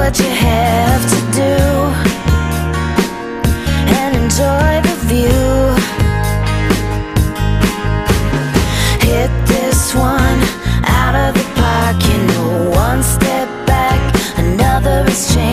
what you have to do and enjoy the view. Hit this one out of the park, you know, one step back, another is changing.